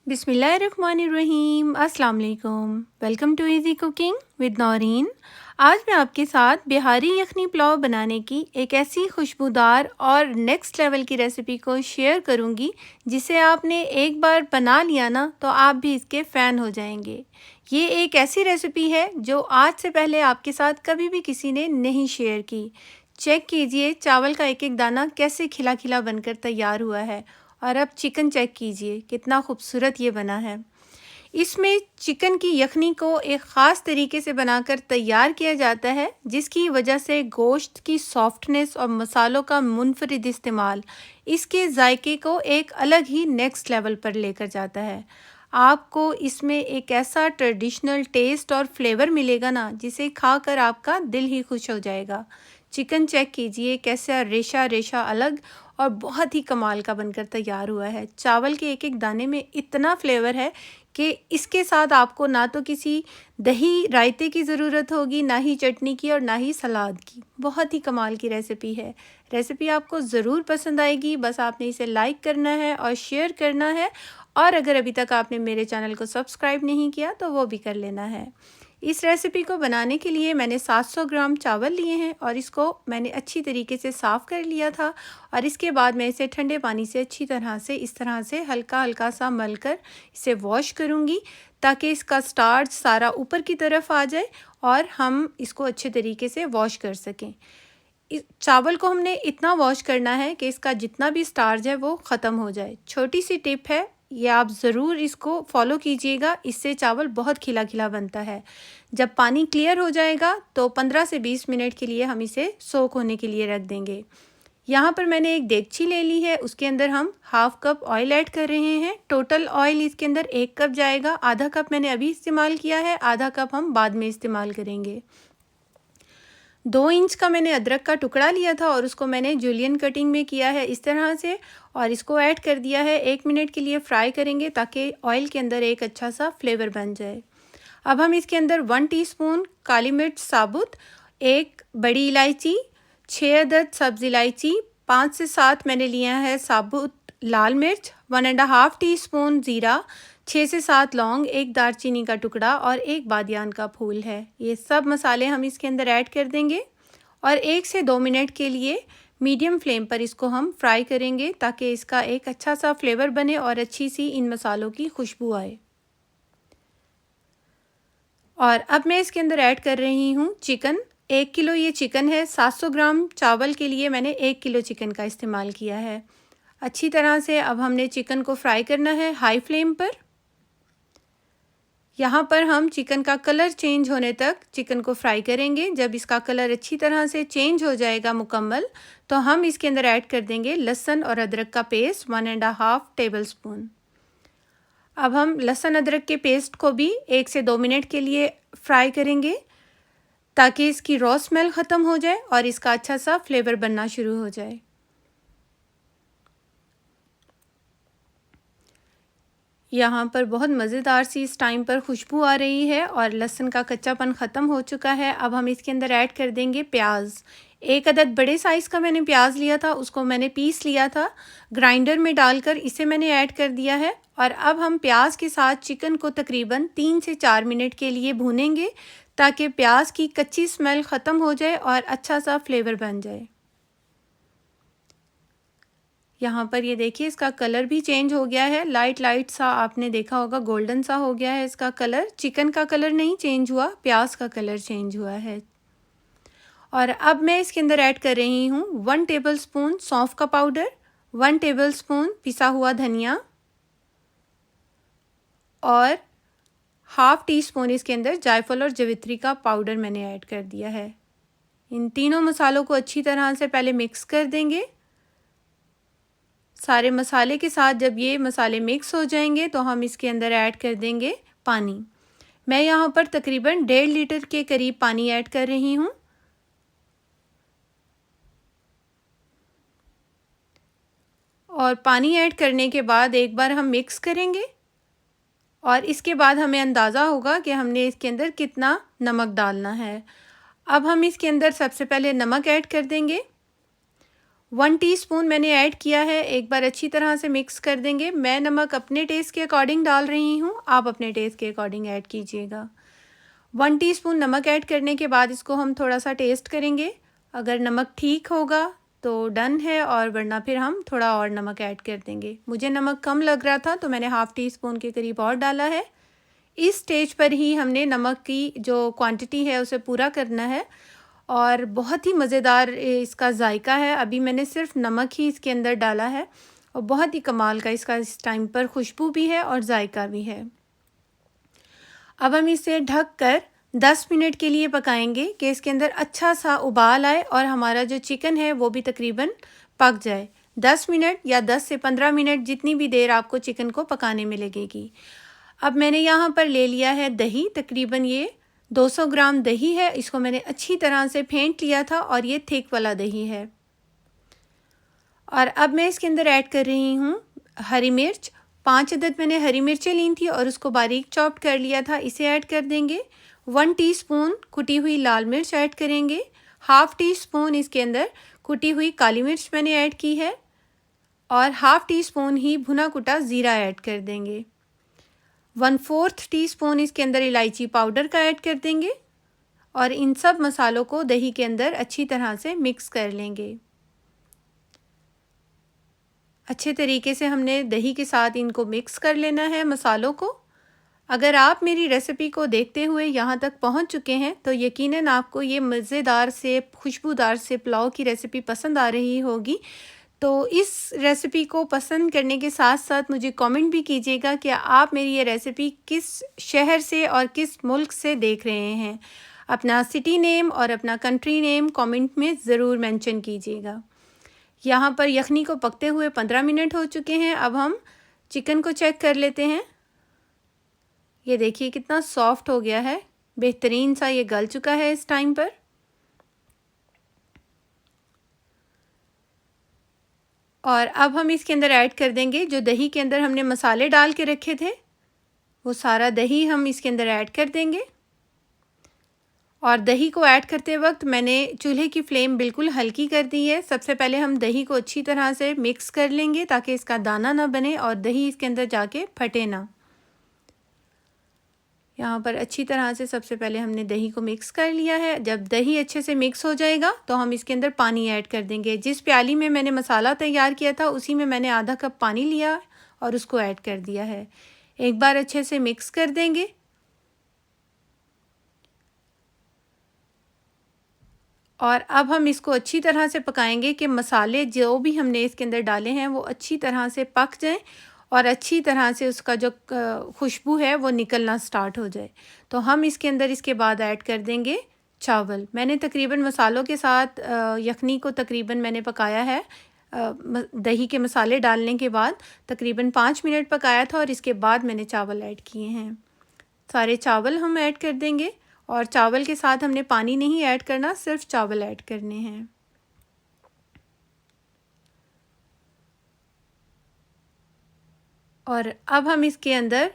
बिस्मिल्लाहिर्रहमानिर्रहीम। अस्सलाम वालेकुम। Welcome to easy cooking with Noreen. आज मैं आपके साथ बिहारी यखनी पुलाव बनाने की एक ऐसी खुशबूदार और नेक्स्ट लेवल की रेसिपी को शेयर करूंगी जिसे आपने एक बार बना लिया ना तो आप भी इसके फ़ैन हो जाएंगे। ये एक ऐसी रेसिपी है जो आज से पहले आपके साथ कभी भी किसी ने नहीं शेयर की। चेक कीजिए चावल का एक एक दाना कैसे खिला खिला बनकर तैयार हुआ है। और अब चिकन चेक कीजिए कितना खूबसूरत ये बना है। इसमें चिकन की यखनी को एक ख़ास तरीके से बनाकर तैयार किया जाता है जिसकी वजह से गोश्त की सॉफ्टनेस और मसालों का मुनफरिद इस्तेमाल इसके जायके को एक अलग ही नेक्स्ट लेवल पर लेकर जाता है। आपको इसमें एक ऐसा ट्रेडिशनल टेस्ट और फ्लेवर मिलेगा ना जिसे खाकर आपका दिल ही खुश हो जाएगा। चिकन चेक कीजिए कैसा रेशा रेशा अलग और बहुत ही कमाल का बनकर तैयार हुआ है। चावल के एक एक दाने में इतना फ्लेवर है कि इसके साथ आपको ना तो किसी दही रायते की ज़रूरत होगी, ना ही चटनी की और ना ही सलाद की। बहुत ही कमाल की रेसिपी है। रेसिपी आपको ज़रूर पसंद आएगी। बस आपने इसे लाइक करना है और शेयर करना है, और अगर अभी तक आपने मेरे चैनल को सब्सक्राइब नहीं किया तो वो भी कर लेना है। इस रेसिपी को बनाने के लिए मैंने 700 ग्राम चावल लिए हैं और इसको मैंने अच्छी तरीके से साफ़ कर लिया था। और इसके बाद मैं इसे ठंडे पानी से अच्छी तरह से इस तरह से हल्का हल्का सा मलकर इसे वॉश करूँगी ताकि इसका स्टार्च सारा ऊपर की तरफ आ जाए और हम इसको अच्छे तरीके से वॉश कर सकें। इस चावल को हमने इतना वॉश करना है कि इसका जितना भी स्टार्च है वो ख़त्म हो जाए। छोटी सी टिप है, ये आप ज़रूर इसको फॉलो कीजिएगा, इससे चावल बहुत खिला खिला बनता है। जब पानी क्लियर हो जाएगा तो 15 से 20 मिनट के लिए हम इसे सोक होने के लिए रख देंगे। यहाँ पर मैंने एक देगची ले ली है, उसके अंदर हम हाफ़ कप ऑयल ऐड कर रहे हैं। टोटल ऑयल इसके अंदर 1 कप जाएगा। आधा कप मैंने अभी इस्तेमाल किया है, आधा कप हम बाद में इस्तेमाल करेंगे। 2 इंच का मैंने अदरक का टुकड़ा लिया था और उसको मैंने जूलियन कटिंग में किया है इस तरह से, और इसको ऐड कर दिया है। 1 मिनट के लिए फ्राई करेंगे ताकि ऑयल के अंदर एक अच्छा सा फ्लेवर बन जाए। अब हम इसके अंदर 1 टीस्पून काली मिर्च साबुत, 1 बड़ी इलायची, 6 अदद सब्ज़ इलायची, 5 से 7 मैंने लिया है साबुत लाल मिर्च, 1.5 टीस्पून ज़ीरा, 6 से 7 लौंग, 1 दालचीनी का टुकड़ा और 1 बादियान का फूल है। ये सब मसाले हम इसके अंदर ऐड कर देंगे और 1 से 2 मिनट के लिए मीडियम फ्लेम पर इसको हम फ्राई करेंगे ताकि इसका एक अच्छा सा फ्लेवर बने और अच्छी सी इन मसालों की खुशबू आए। और अब मैं इसके अंदर ऐड कर रही हूँ चिकन। 1 किलो ये चिकन है। 700 ग्राम चावल के लिए मैंने 1 किलो चिकन का इस्तेमाल किया है। अच्छी तरह से अब हमने चिकन को फ्राई करना है हाई फ्लेम पर। यहाँ पर हम चिकन का कलर चेंज होने तक चिकन को फ्राई करेंगे। जब इसका कलर अच्छी तरह से चेंज हो जाएगा मुकम्मल, तो हम इसके अंदर ऐड कर देंगे लहसुन और अदरक का पेस्ट 1.5 टेबलस्पून। अब हम लहसुन अदरक के पेस्ट को भी 1 से 2 मिनट के लिए फ्राई करेंगे ताकि इसकी रॉ स्मेल ख़त्म हो जाए और इसका अच्छा सा फ्लेवर बनना शुरू हो जाए। यहाँ पर बहुत मज़ेदार सी इस टाइम पर खुशबू आ रही है और लहसुन का कच्चापन ख़त्म हो चुका है। अब हम इसके अंदर ऐड कर देंगे प्याज। 1 अदद बड़े साइज़ का मैंने प्याज लिया था, उसको मैंने पीस लिया था ग्राइंडर में डालकर, इसे मैंने ऐड कर दिया है। और अब हम प्याज के साथ चिकन को तकरीबन 3 से 4 मिनट के लिए भूनेंगे ताकि प्याज की कच्ची स्मेल ख़त्म हो जाए और अच्छा सा फ्लेवर बन जाए। यहाँ पर ये देखिए इसका कलर भी चेंज हो गया है, लाइट लाइट सा आपने देखा होगा गोल्डन सा हो गया है इसका कलर। चिकन का कलर नहीं चेंज हुआ, प्याज का कलर चेंज हुआ है। और अब मैं इसके अंदर ऐड कर रही हूँ 1 टेबलस्पून सौंफ का पाउडर, 1 टेबलस्पून पिसा हुआ धनिया और हाफ़ टी स्पून इसके अंदर जायफल और जवित्री का पाउडर मैंने ऐड कर दिया है। इन तीनों मसालों को अच्छी तरह से पहले मिक्स कर देंगे। सारे मसाले के साथ जब ये मसाले मिक्स हो जाएंगे तो हम इसके अंदर ऐड कर देंगे पानी। मैं यहाँ पर तकरीबन 1.5 लीटर के करीब पानी ऐड कर रही हूँ। और पानी ऐड करने के बाद एक बार हम मिक्स करेंगे और इसके बाद हमें अंदाज़ा होगा कि हमने इसके अंदर कितना नमक डालना है। अब हम इसके अंदर सबसे पहले नमक ऐड कर देंगे 1 टीस्पून मैंने ऐड किया है। एक बार अच्छी तरह से मिक्स कर देंगे। मैं नमक अपने टेस्ट के अकॉर्डिंग डाल रही हूँ, आप अपने टेस्ट के अकॉर्डिंग ऐड कीजिएगा। 1 टीस्पून नमक ऐड करने के बाद इसको हम थोड़ा सा टेस्ट करेंगे। अगर नमक ठीक होगा तो डन है, और वरना फिर हम थोड़ा और नमक ऐड कर देंगे। मुझे नमक कम लग रहा था तो मैंने ½ टीस्पून के करीब और डाला है। इस स्टेज पर ही हमने नमक की जो क्वांटिटी है उसे पूरा करना है, और बहुत ही मज़ेदार इसका जायका है। अभी मैंने सिर्फ नमक ही इसके अंदर डाला है, और बहुत ही कमाल का इसका इस टाइम पर खुशबू भी है और जायका भी है। अब हम इसे ढक कर 10 मिनट के लिए पकाएंगे कि इसके अंदर अच्छा सा उबाल आए और हमारा जो चिकन है वो भी तकरीबन पक जाए। 10 मिनट या 10 से 15 मिनट, जितनी भी देर आपको चिकन को पकाने में लगेगी। अब मैंने यहाँ पर ले लिया है दही, तकरीबन ये 200 ग्राम दही है। इसको मैंने अच्छी तरह से फेंट लिया था, और ये थिक वाला दही है। और अब मैं इसके अंदर ऐड कर रही हूँ हरी मिर्च। 5 अदद मैंने हरी मिर्चें ली थी और उसको बारीक चॉप्ड कर लिया था, इसे ऐड कर देंगे। 1 टीस्पून कुटी हुई लाल मिर्च ऐड करेंगे। ½ टीस्पून इसके अंदर कुटी हुई काली मिर्च मैंने ऐड की है, और ½ टीस्पून ही भुना कुटा ज़ीरा ऐड कर देंगे। 1/4 टीस्पून इसके अंदर इलायची पाउडर का ऐड कर देंगे, और इन सब मसालों को दही के अंदर अच्छी तरह से मिक्स कर लेंगे। अच्छे तरीके से हमने दही के साथ इनको मिक्स कर लेना है मसालों को। अगर आप मेरी रेसिपी को देखते हुए यहाँ तक पहुँच चुके हैं तो यकीनन आपको ये मज़ेदार से खुशबूदार से पुलाव की रेसिपी पसंद आ रही होगी। तो इस रेसिपी को पसंद करने के साथ साथ मुझे कमेंट भी कीजिएगा कि आप मेरी ये रेसिपी किस शहर से और किस मुल्क से देख रहे हैं। अपना सिटी नेम और अपना कंट्री नेम कमेंट में ज़रूर मेंशन कीजिएगा। यहाँ पर यखनी को पकते हुए 15 मिनट हो चुके हैं। अब हम चिकन को चेक कर लेते हैं। ये देखिए कितना सॉफ्ट हो गया है, बेहतरीन सा ये गल चुका है इस टाइम पर। और अब हम इसके अंदर ऐड कर देंगे जो दही के अंदर हमने मसाले डाल के रखे थे, वो सारा दही हम इसके अंदर ऐड कर देंगे। और दही को ऐड करते वक्त मैंने चूल्हे की फ्लेम बिल्कुल हल्की कर दी है। सबसे पहले हम दही को अच्छी तरह से मिक्स कर लेंगे ताकि इसका दाना ना बने और दही इसके अंदर जाके फटे ना। यहाँ पर अच्छी तरह से सबसे पहले हमने दही को मिक्स कर लिया है। जब दही अच्छे से मिक्स हो जाएगा तो हम इसके अंदर पानी ऐड कर देंगे। जिस प्याली में मैंने मसाला तैयार किया था उसी में मैंने आधा कप पानी लिया और उसको ऐड कर दिया है। एक बार अच्छे से मिक्स कर देंगे। और अब हम इसको अच्छी तरह से पकाएंगे कि मसाले जो भी हमने इसके अंदर डाले हैं वो अच्छी तरह से पक जाएं और अच्छी तरह से उसका जो खुशबू है वो निकलना स्टार्ट हो जाए। तो हम इसके अंदर इसके बाद ऐड कर देंगे चावल। मैंने तकरीबन मसालों के साथ यखनी को तकरीबन मैंने पकाया है, दही के मसाले डालने के बाद तकरीबन 5 मिनट पकाया था, और इसके बाद मैंने चावल ऐड किए हैं। सारे चावल हम ऐड कर देंगे, और चावल के साथ हमने पानी नहीं ऐड करना, सिर्फ चावल ऐड करने हैं। और अब हम इसके अंदर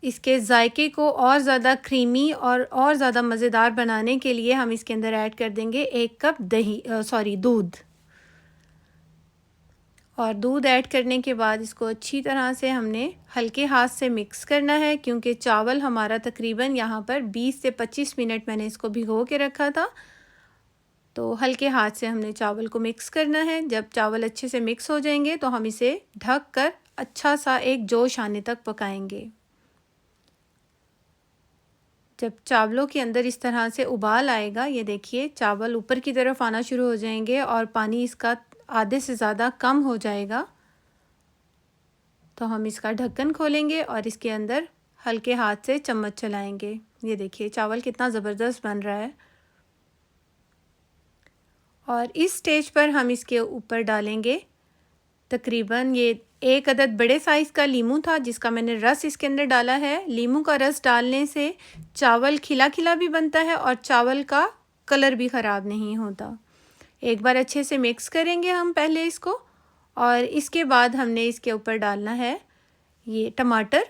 इसके जायके को और ज़्यादा क्रीमी और ज़्यादा मज़ेदार बनाने के लिए हम इसके अंदर ऐड कर देंगे 1 कप दूध। और दूध ऐड करने के बाद इसको अच्छी तरह से हमने हल्के हाथ से मिक्स करना है, क्योंकि चावल हमारा तकरीबन यहाँ पर 20 से 25 मिनट मैंने इसको भिगो के रखा था। तो हल्के हाथ से हमने चावल को मिक्स करना है। जब चावल अच्छे से मिक्स हो जाएंगे तो हम इसे ढक कर अच्छा सा एक जोश आने तक पकाएंगे। जब चावलों के अंदर इस तरह से उबाल आएगा, ये देखिए चावल ऊपर की तरफ आना शुरू हो जाएंगे और पानी इसका आधे से ज़्यादा कम हो जाएगा, तो हम इसका ढक्कन खोलेंगे और इसके अंदर हल्के हाथ से चम्मच चलाएंगे। ये देखिए चावल कितना ज़बरदस्त बन रहा है। और इस स्टेज पर हम इसके ऊपर डालेंगे तकरीबन ये 1 अदद बड़े साइज़ का लीमू था, जिसका मैंने रस इसके अंदर डाला है। लीमू का रस डालने से चावल खिला खिला भी बनता है और चावल का कलर भी ख़राब नहीं होता। एक बार अच्छे से मिक्स करेंगे हम पहले इसको, और इसके बाद हमने इसके ऊपर डालना है ये टमाटर।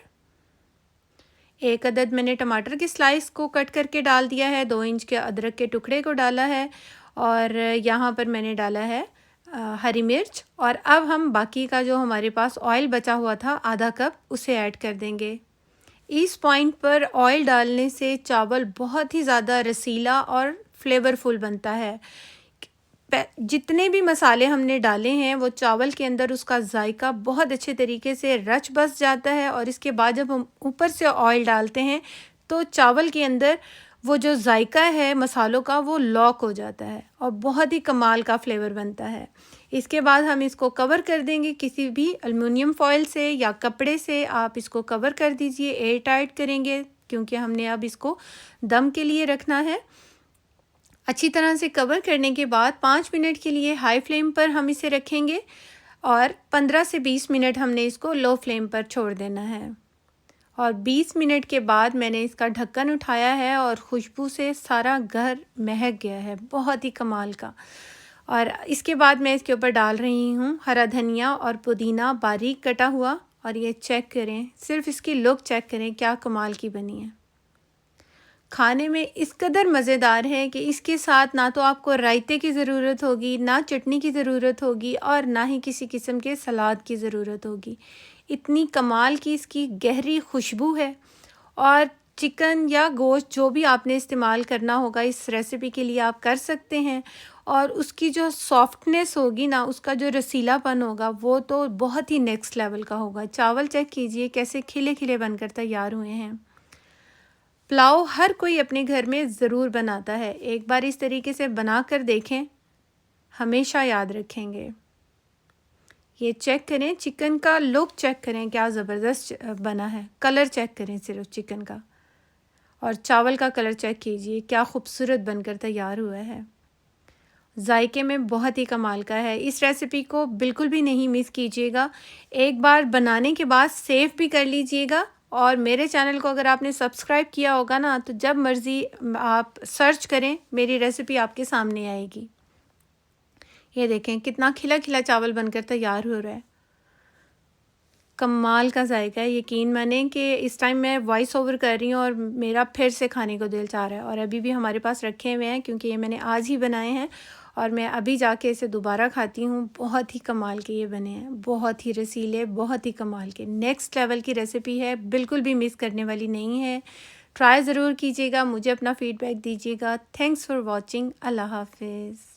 1 अदद मैंने टमाटर की स्लाइस को कट करके डाल दिया है। 2 इंच के अदरक के टुकड़े को डाला है, और यहाँ पर मैंने डाला है हरी मिर्च, और अब हम बाकी का जो हमारे पास ऑयल बचा हुआ था आधा कप उसे ऐड कर देंगे। इस पॉइंट पर ऑयल डालने से चावल बहुत ही ज़्यादा रसीला और फ्लेवरफुल बनता है। जितने भी मसाले हमने डाले हैं वो चावल के अंदर उसका जायका बहुत अच्छे तरीके से रच बस जाता है, और इसके बाद जब हम ऊपर से ऑयल डालते हैं तो चावल के अंदर वो जो जायका है मसालों का वो लॉक हो जाता है और बहुत ही कमाल का फ्लेवर बनता है। इसके बाद हम इसको कवर कर देंगे किसी भी एल्युमिनियम फॉयल से या कपड़े से। आप इसको कवर कर दीजिए, एयर टाइट करेंगे क्योंकि हमने अब इसको दम के लिए रखना है। अच्छी तरह से कवर करने के बाद 5 मिनट के लिए हाई फ्लेम पर हम इसे रखेंगे और 15 से 20 मिनट हमने इसको लो फ्लेम पर छोड़ देना है। और 20 मिनट के बाद मैंने इसका ढक्कन उठाया है और खुशबू से सारा घर महक गया है, बहुत ही कमाल का। और इसके बाद मैं इसके ऊपर डाल रही हूँ हरा धनिया और पुदीना बारीक कटा हुआ, और ये चेक करें, सिर्फ इसकी लुक चेक करें क्या कमाल की बनी है। खाने में इस कदर मज़ेदार है कि इसके साथ ना तो आपको रायते की ज़रूरत होगी, ना चटनी की ज़रूरत होगी, और ना ही किसी किस्म के सलाद की ज़रूरत होगी। इतनी कमाल की इसकी गहरी खुशबू है। और चिकन या गोश्त जो भी आपने इस्तेमाल करना होगा इस रेसिपी के लिए आप कर सकते हैं, और उसकी जो सॉफ्टनेस होगी ना, उसका जो रसीलापन होगा वो तो बहुत ही नेक्स्ट लेवल का होगा। चावल चेक कीजिए कैसे खिले खिले बनकर तैयार हुए हैं। पुलाव हर कोई अपने घर में ज़रूर बनाता है, एक बार इस तरीके से बना कर देखें, हमेशा याद रखेंगे। ये चेक करें, चिकन का लुक चेक करें क्या ज़बरदस्त बना है। कलर चेक करें सिर्फ चिकन का, और चावल का कलर चेक कीजिए क्या खूबसूरत बनकर तैयार हुआ है। जायके में बहुत ही कमाल का है। इस रेसिपी को बिल्कुल भी नहीं मिस कीजिएगा। एक बार बनाने के बाद सेव भी कर लीजिएगा, और मेरे चैनल को अगर आपने सब्सक्राइब किया होगा ना तो जब मर्ज़ी आप सर्च करें मेरी रेसिपी आपके सामने आएगी। ये देखें कितना खिला खिला चावल बनकर तैयार हो रहा है, कमाल का जायका है। यकीन माने कि इस टाइम मैं वॉइस ओवर कर रही हूँ और मेरा फिर से खाने को दिल चाह रहा है। और अभी भी हमारे पास रखे हुए हैं क्योंकि ये मैंने आज ही बनाए हैं, और मैं अभी जाके इसे दोबारा खाती हूँ। बहुत ही कमाल के ये बने हैं, बहुत ही रसीले, बहुत ही कमाल के, नेक्स्ट लेवल की रेसिपी है, बिल्कुल भी मिस करने वाली नहीं है। ट्राई ज़रूर कीजिएगा, मुझे अपना फ़ीडबैक दीजिएगा। Thanks for watching. अल्लाह हाफिज़।